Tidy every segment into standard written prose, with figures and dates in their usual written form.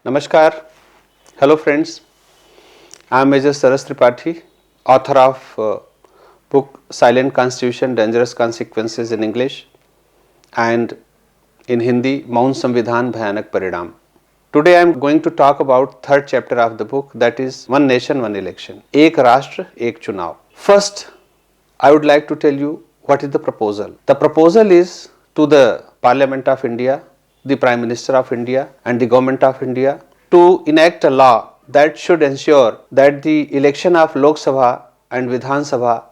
Namaskar. Hello friends. I am Major Saras Tripathi, author of book Silent Constitution, Dangerous Consequences in English and in Hindi Maun Samvidhan Bhayanak Parinam. Today I am going to talk about third chapter of the book, that is One Nation, One Election. Ek Rashtra, Ek Chunav. First, I would like to tell you what is the proposal. The proposal is to the Parliament of India, the Prime Minister of India and the Government of India to enact a law that should ensure that the election of Lok Sabha and Vidhan Sabha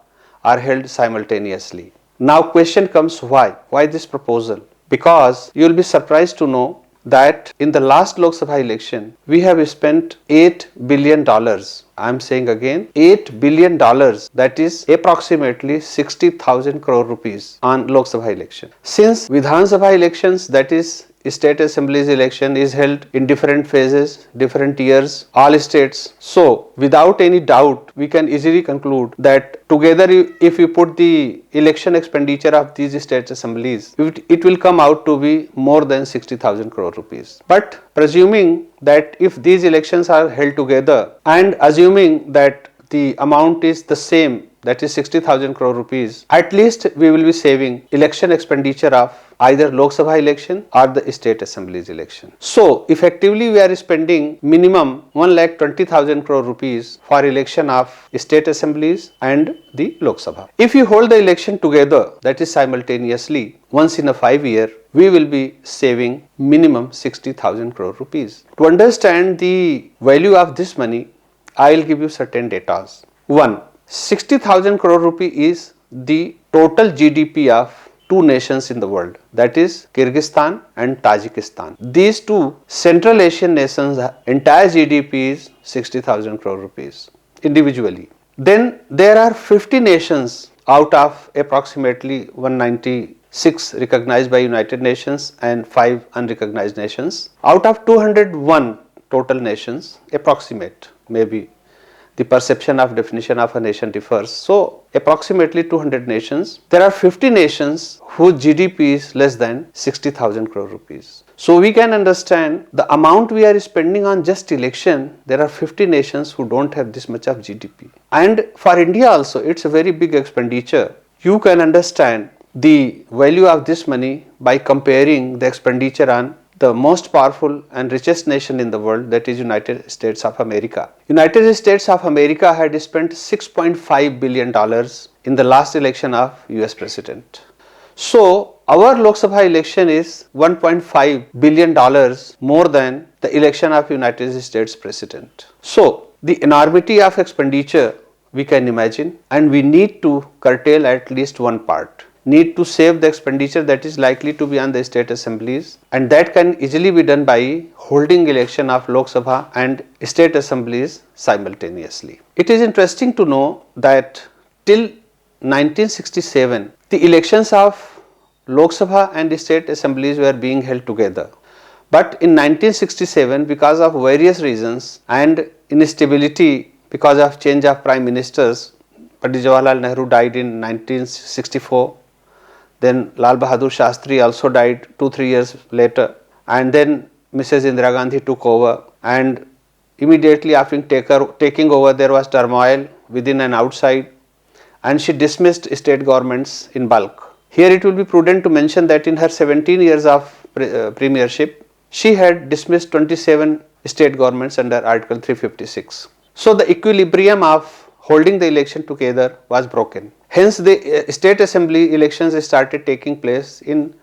are held simultaneously. Now question comes, why? Why this proposal? Because you will be surprised to know that in the last Lok Sabha election we have spent $8 billion. I am saying again $8 billion, that is approximately 60,000 crore rupees on Lok Sabha election. Since Vidhan Sabha elections, that is state assemblies election, is held in different phases, different years, all states. So without any doubt we can easily conclude that together if we put the election expenditure of these state assemblies, it will come out to be more than 60,000 crore rupees. But presuming that if these elections are held together and assuming that the amount is the same, that is 60,000 crore rupees, at least we will be saving election expenditure of either Lok Sabha election or the state assemblies election. So effectively we are spending minimum 1,20,000 crore rupees for election of state assemblies and the Lok Sabha. If you hold the election together, that is simultaneously, once in a 5 year, we will be saving minimum 60,000 crore rupees. To understand the value of this money, I will give you certain data. 1. 60,000 crore rupee is the total GDP of two nations in the world, that is Kyrgyzstan and Tajikistan. These two Central Asian nations, entire GDP is 60,000 crore rupees individually. Then there are 50 nations out of approximately 196 recognized by United Nations and 5 unrecognized nations. Out of 201 total nations, approximate, maybe the perception of definition of a nation differs. So approximately 200 nations. There are 50 nations whose GDP is less than 60,000 crore rupees. So we can understand the amount we are spending on just election. There are 50 nations who don't have this much of GDP. And for India also, it's a very big expenditure. You can understand the value of this money by comparing the expenditure on the most powerful and richest nation in the world, that is United States of America. United States of America had spent $6.5 billion in the last election of US President. So our Lok Sabha election is $1.5 billion more than the election of United States President. So the enormity of expenditure we can imagine, and we need to curtail at least one part. Need to save the expenditure that is likely to be on the state assemblies, and that can easily be done by holding election of Lok Sabha and state assemblies simultaneously. It is interesting to know that till 1967 the elections of Lok Sabha and state assemblies were being held together. But in 1967, because of various reasons and instability because of change of prime ministers, Pandit Jawaharlal Nehru died in 1964. Then Lal Bahadur Shastri also died 2-3 years later, and then Mrs. Indira Gandhi took over, and immediately after taking over there was turmoil within and outside, and she dismissed state governments in bulk. Here it will be prudent to mention that in her 17 years of premiership, she had dismissed 27 state governments under Article 356. So the equilibrium of holding the election together was broken. Hence the state assembly elections started taking place in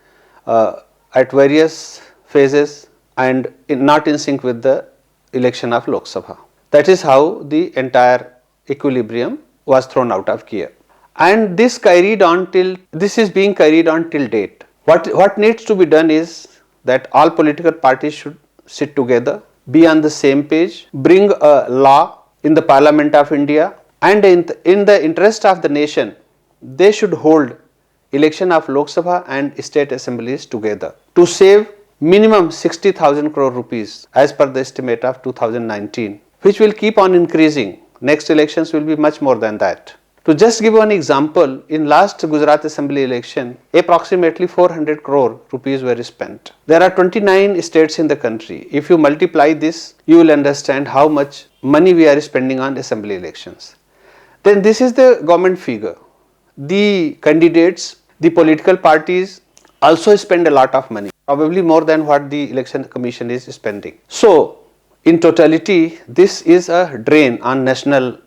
at various phases and not in sync with the election of Lok Sabha. That is how the entire equilibrium was thrown out of gear. And this is being carried on till date. What needs to be done is that all political parties should sit together, be on the same page, bring a law in the Parliament of India, and in the interest of the nation, they should hold election of Lok Sabha and state assemblies together to save minimum 60,000 crore rupees as per the estimate of 2019, which will keep on increasing. Next elections will be much more than that. To just give one example, in last Gujarat Assembly election, approximately 400 crore rupees were spent. There are 29 states in the country. If you multiply this, you will understand how much money we are spending on assembly elections. Then this is the government figure. The candidates, the political parties also spend a lot of money, probably more than what the election commission is spending. So, in totality, this is a drain on national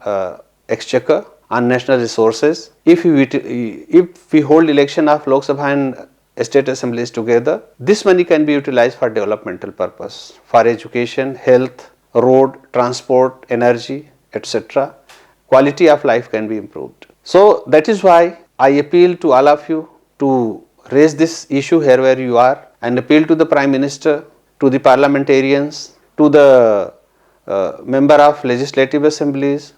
exchequer, on national resources. If we hold election of Lok Sabha and state assemblies together, this money can be utilized for developmental purpose, for education, health, road, transport, energy, etc. Quality of life can be improved. So that is why I appeal to all of you to raise this issue here where you are, and appeal to the Prime Minister, to the parliamentarians, to the member of legislative assemblies,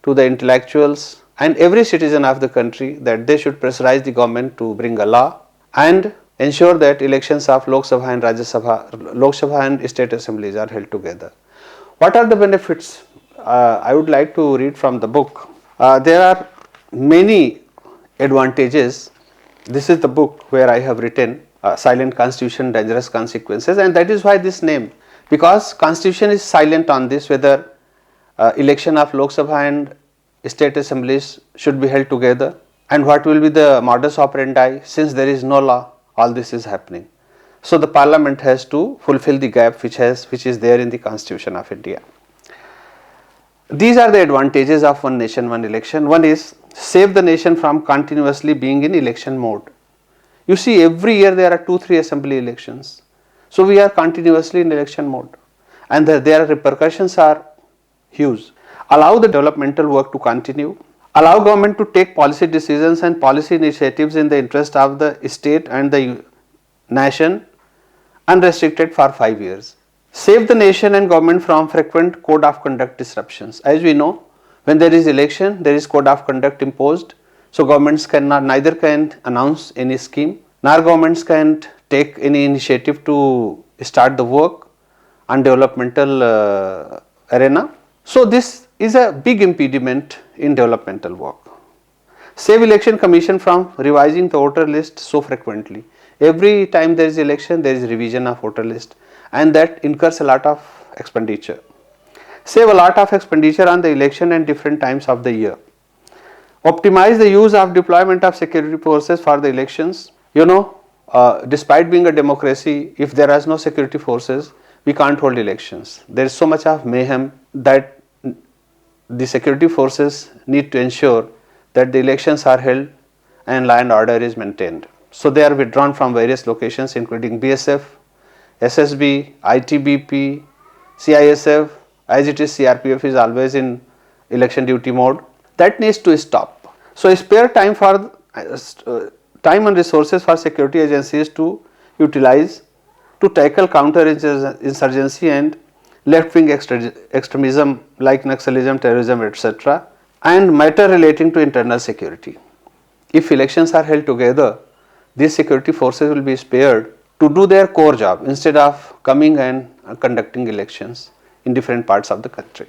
to the intellectuals and every citizen of the country, that they should pressurize the government to bring a law and ensure that elections of Lok Sabha and Rajya Sabha, Lok Sabha and state assemblies are held together. What are the benefits? I would like to read from the book. There are many advantages. This is the book where I have written Silent Constitution, Dangerous Consequences, and that is why this name, because Constitution is silent on this, whether election of Lok Sabha and state assemblies should be held together, and what will be the modus operandi, since there is no law, all this is happening. So the parliament has to fulfill the gap which is there in the Constitution of India. These are the advantages of one nation, one election. One is save the nation from continuously being in election mode. You see, every year there are 2-3 assembly elections. So we are continuously in election mode, and their repercussions are huge. Allow the developmental work to continue. Allow government to take policy decisions and policy initiatives in the interest of the state and the nation unrestricted for 5 years. Save the nation and government from frequent code of conduct disruptions. As we know, when there is election, there is code of conduct imposed. So governments neither can announce any scheme, nor governments can take any initiative to start the work on developmental arena. So this is a big impediment in developmental work. Save election commission from revising the voter list so frequently. Every time there is election, there is revision of voter list, and that incurs a lot of expenditure. Save a lot of expenditure on the election and different times of the year. Optimize the use of deployment of security forces for the elections. You know, despite being a democracy, if there is no security forces, we can't hold elections. There is so much of mayhem that the security forces need to ensure that the elections are held and law and order is maintained. So they are withdrawn from various locations including BSF, SSB, ITBP, CISF, as it is CRPF is always in election duty mode. That needs to stop. So spare time for time and resources for security agencies to utilize to tackle counter-insurgency and left-wing extremism like Naxalism, terrorism, etc., and matter relating to internal security. If elections are held together, these security forces will be spared to do their core job instead of coming and conducting elections in different parts of the country.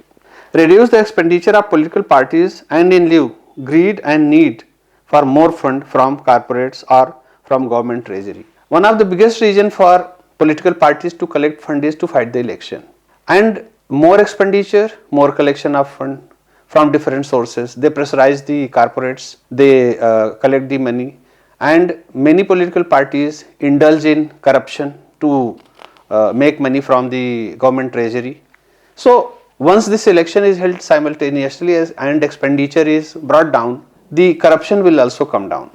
Reduce the expenditure of political parties and in lieu greed and need for more fund from corporates or from government treasury. One of the biggest reasons for political parties to collect fund is to fight the election, and more expenditure, more collection of fund from different sources. They pressurize the corporates, they collect the money, and many political parties indulge in corruption to make money from the government treasury. So once this election is held simultaneously and expenditure is brought down, the corruption will also come down.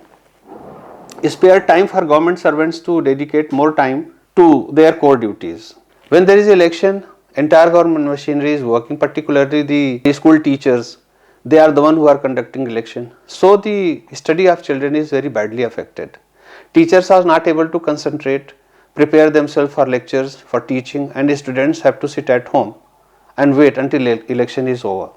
Spare time for government servants to dedicate more time to their core duties. When there is election, entire government machinery is working, particularly the school teachers. They are the one who are conducting election. So the study of children is very badly affected. Teachers are not able to concentrate, prepare themselves for lectures, for teaching, and the students have to sit at home and wait until election is over.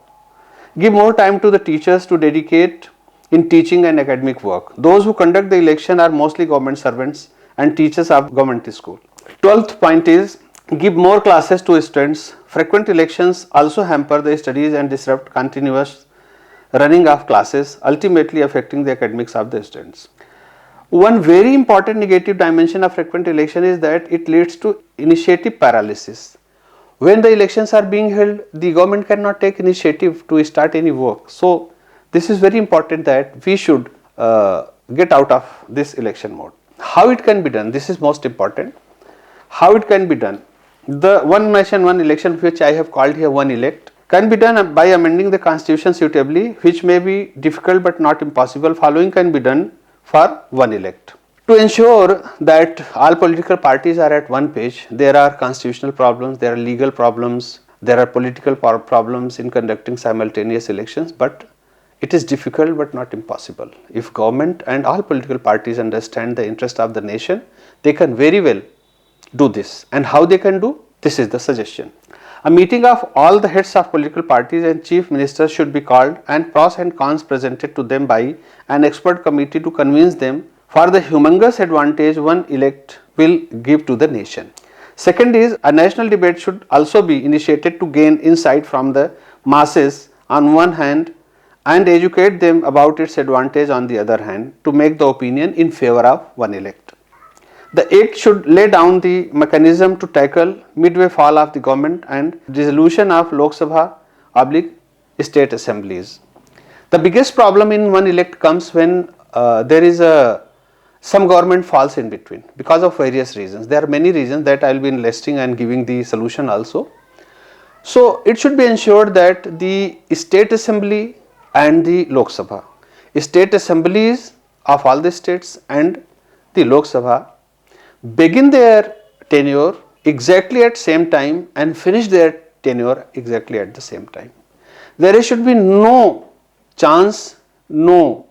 Give more time to the teachers to dedicate in teaching and academic work. Those who conduct the election are mostly government servants and teachers of government school. 12th point is give more classes to students. Frequent elections also hamper the studies and disrupt continuous running of classes, ultimately affecting the academics of the students. One very important negative dimension of frequent election is that it leads to initiative paralysis. When the elections are being held, the government cannot take initiative to start any work. So, this is very important that we should get out of this election mode. How it can be done? This is most important. How it can be done? The one nation, one election, which I have called here one elect, can be done by amending the constitution suitably, which may be difficult but not impossible. Following can be done for one elect. To ensure that all political parties are at one page, there are constitutional problems, there are legal problems, there are political problems in conducting simultaneous elections, but it is difficult but not impossible. If government and all political parties understand the interest of the nation, they can very well do this. And how they can do? This is the suggestion. A meeting of all the heads of political parties and chief ministers should be called and pros and cons presented to them by an expert committee to convince them for the humongous advantage one elect will give to the nation. Second is, a national debate should also be initiated to gain insight from the masses on one hand and educate them about its advantage on the other hand to make the opinion in favor of one elect. The Act should lay down the mechanism to tackle midway fall of the government and dissolution of Lok Sabha / state assemblies. The biggest problem in one elect comes when there is some government falls in between because of various reasons. There are many reasons that I will be listing and giving the solution also. So, it should be ensured that the state assembly and the Lok Sabha, state assemblies of all the states and the Lok Sabha begin their tenure exactly at same time and finish their tenure exactly at the same time. There should be no chance, no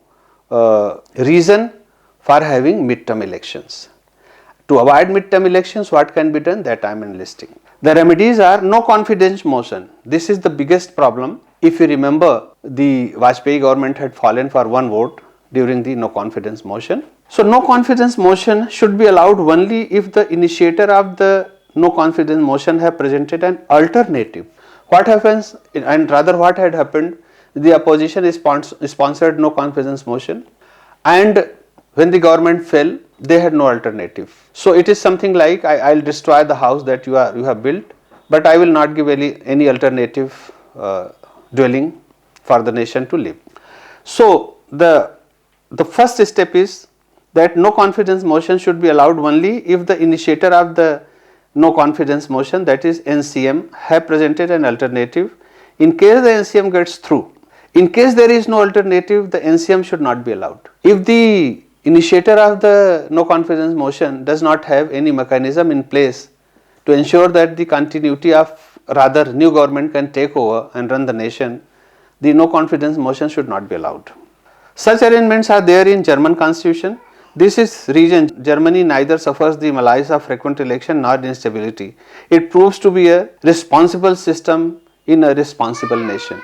reason for having midterm elections. To avoid midterm elections, what can be done? That I am enlisting. The remedies are no confidence motion. This is the biggest problem. If you remember, the Vajpayee government had fallen for one vote during the no confidence motion. So, no confidence motion should be allowed only if the initiator of the no confidence motion have presented an alternative. What happens, and rather what had happened, the opposition is sponsored no confidence motion, and when the government fell, they had no alternative. So, it is something like I will destroy the house that you have built, but I will not give any alternative dwelling for the nation to live. So, the first step is that no confidence motion should be allowed only if the initiator of the no confidence motion, that is NCM, have presented an alternative. In case the NCM gets through, in case there is no alternative, the NCM should not be allowed. If the initiator of the no confidence motion does not have any mechanism in place to ensure that the continuity of rather new government can take over and run the nation, the no confidence motion should not be allowed. Such arrangements are there in German constitution. This is region, Germany neither suffers the malaise of frequent election nor instability. It proves to be a responsible system in a responsible nation.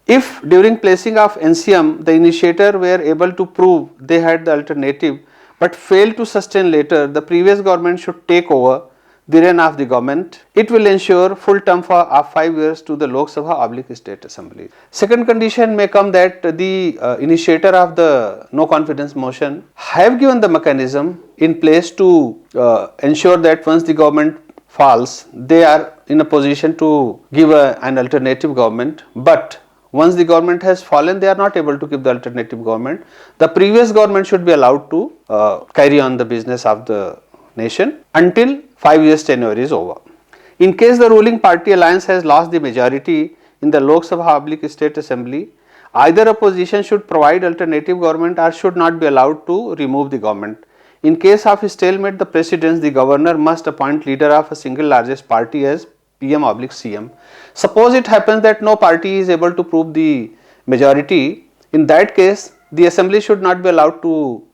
If during placing of NCM, the initiator were able to prove they had the alternative but failed to sustain later, the previous government should take over the reign of the government. It will ensure full term of 5 years to the Lok Sabha / state assembly. Second condition may come that the initiator of the no confidence motion have given the mechanism in place to ensure that once the government falls, they are in a position to give an alternative government, but once the government has fallen, they are not able to give the alternative government. The previous government should be allowed to carry on the business of the nation until 5 years tenure is over. In case the ruling party alliance has lost the majority in the Lok Sabha / state assembly, either opposition should provide alternative government or should not be allowed to remove the government. In case of stalemate, the precedence, the governor must appoint leader of a single largest party as PM / CM. Suppose it happens that no party is able to prove the majority, in that case the assembly should not be allowed to,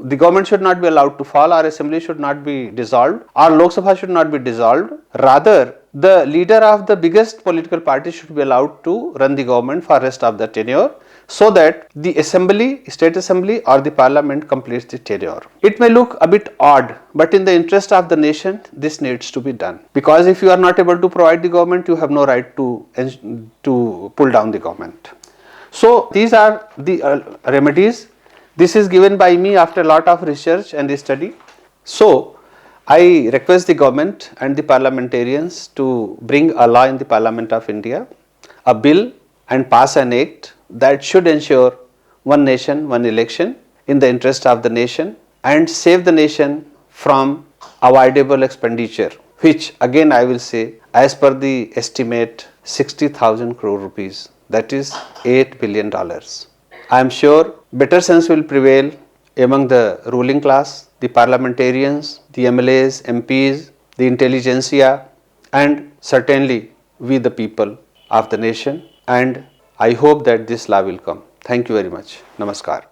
the government should not be allowed to fall, or assembly should not be dissolved, or Lok Sabha should not be dissolved. Rather, the leader of the biggest political party should be allowed to run the government for rest of the tenure, so that the assembly, state assembly or the parliament completes the tenure. It may look a bit odd, but in the interest of the nation, this needs to be done, because if you are not able to provide the government, you have no right to pull down the government. So these are the remedies. This is given by me after a lot of research and study. So I request the government and the parliamentarians to bring a law in the Parliament of India, a bill, and pass an act that should ensure one nation, one election in the interest of the nation and save the nation from avoidable expenditure, which again I will say, as per the estimate, 60,000 crore rupees, that is $8 billion. I am sure better sense will prevail among the ruling class, the parliamentarians, the MLAs, MPs, the intelligentsia, and certainly we the people of the nation, and I hope that this law will come. Thank you very much. Namaskar.